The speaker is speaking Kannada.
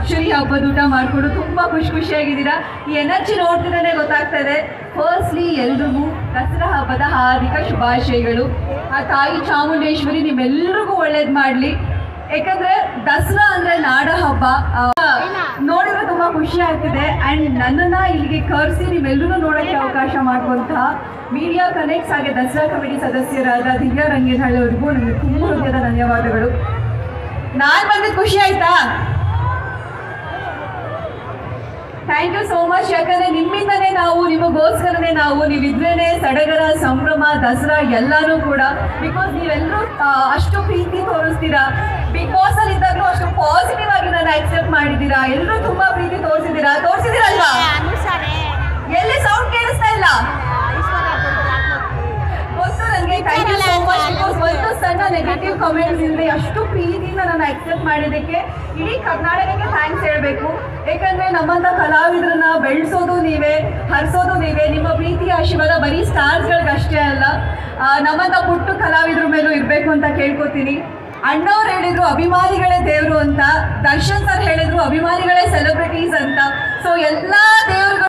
ಭರ್ಜರಿ ಹಬ್ಬದ ಊಟ ಮಾಡಿಕೊಂಡು ತುಂಬ ಖುಷಿಯಾಗಿದ್ದೀರಾ. ಈ ಎನರ್ಜಿ ನೋಡ್ತಿದ್ರೆ ಗೊತ್ತಾಗ್ತಾ ಇದೆ. ಫಸ್ಟ್ಲಿ ಎಲ್ರಿಗೂ ದಸರಾ ಹಬ್ಬದ ಹಾರ್ದಿಕ ಶುಭಾಶಯಗಳು. ಆ ತಾಯಿ ಚಾಮುಂಡೇಶ್ವರಿ ನಿಮ್ಮೆಲ್ರಿಗೂ ಒಳ್ಳೇದು ಮಾಡಲಿ. ಯಾಕಂದರೆ ದಸರಾ ಅಂದರೆ ನಾಡ ಹಬ್ಬ ನೋಡಿದ್ರೆ ತುಂಬ ಖುಷಿ ಆಗ್ತಿದೆ. ಆ್ಯಂಡ್ ನನ್ನನ್ನು ಇಲ್ಲಿಗೆ ಕರೆಸಿ ನಿಮ್ಮೆಲ್ಲರೂ ನೋಡೋಕ್ಕೆ ಅವಕಾಶ ಮಾಡುವಂತಹ ಮೀಡಿಯಾ ಕನೆಕ್ಟ್ಸ್ ಹಾಗೆ ದಸರಾ ಕಮಿಟಿ ಸದಸ್ಯರಾದ ದಿವ್ಯಾ ರಂಗೇನಹಳ್ಳಿ ಅವರಿಗೂ ನನಗೆ ತುಂಬ ಹೃದಯದ ಧನ್ಯವಾದಗಳು. ನಾನು ಬಂದಿದ್ದು ಖುಷಿ ಆಯ್ತಾ? Thank you so much. ಯಾಕಂದರೆ ನಿಮ್ಮಿಂದನೇ ನಾವು, ನಿಮಗೋಸ್ಕರನೇ ನಾವು, ನೀವಿದ್ರೇ ಸಡಗರ, ಸಂಭ್ರಮ, ದಸರಾ ಎಲ್ಲನೂ ಕೂಡ. ಬಿಕಾಸ್ ನೀವೆಲ್ಲರೂ ಅಷ್ಟು ಪ್ರೀತಿ ತೋರಿಸ್ತೀರಾ. ಬಿಗ್ ಬಾಸಲ್ಲಿ ಇದ್ದಾಗಲೂ ಅಷ್ಟು ಪಾಸಿಟಿವ್ ಆಗಿ ನಾನು ಆಕ್ಸೆಪ್ಟ್ ಮಾಡಿದ್ದೀರಾ. ಎಲ್ಲರೂ ತುಂಬ ಪ್ರೀತಿ ತೋರಿಸಿದ್ದೀರಲ್ವಾ? ಎಲ್ಲಿ ಸೌಂಡ್ ಕೇಳಿಸ್ತಾ ಇಲ್ಲ ಗೊತ್ತು ನನಗೆ. Thank you so much. Because ಒಂದು ಸಣ್ಣ ನೆಗೆಟಿವ್ ಕಮೆಂಟ್ಸ್ ಇಲ್ಲದೆ ಅಷ್ಟು ಪ್ರೀತಿಯಿಂದ ನಾನು ಆಕ್ಸೆಪ್ಟ್ ಮಾಡಿದ್ದಕ್ಕೆ ಇಡೀ ಕರ್ನಾಟಕಕ್ಕೆ ಥ್ಯಾಂಕ್ಸ್ ಹೇಳಬೇಕು. ಯಾಕಂದರೆ ನಮ್ಮಂಥ ಕಲಾವಿದ್ರನ್ನ ಬೆಳೆಸೋದು ನೀವೇ, ಹರಿಸೋದು ನೀವೇ. ನಿಮ್ಮ ಪ್ರೀತಿಯ ಆಶೀರ್ವಾದ ಬರೀ ಸ್ಟಾರ್ಸ್ಗಳಿಗಷ್ಟೇ ಅಲ್ಲ, ನಮ್ಮಂಥ ಪುಟ್ಟ ಕಲಾವಿದ್ರ ಮೇಲೂ ಇರಬೇಕು ಅಂತ ಕೇಳ್ಕೊತೀನಿ. ಅಣ್ಣವ್ರು ಹೇಳಿದ್ರು ಅಭಿಮಾನಿಗಳೇ ದೇವರು ಅಂತ, ದರ್ಶನ್ ಸರ್ ಹೇಳಿದ್ರು ಅಭಿಮಾನಿಗಳೇ ಸೆಲೆಬ್ರಿಟೀಸ್ ಅಂತ. ಸೊ ಎಲ್ಲ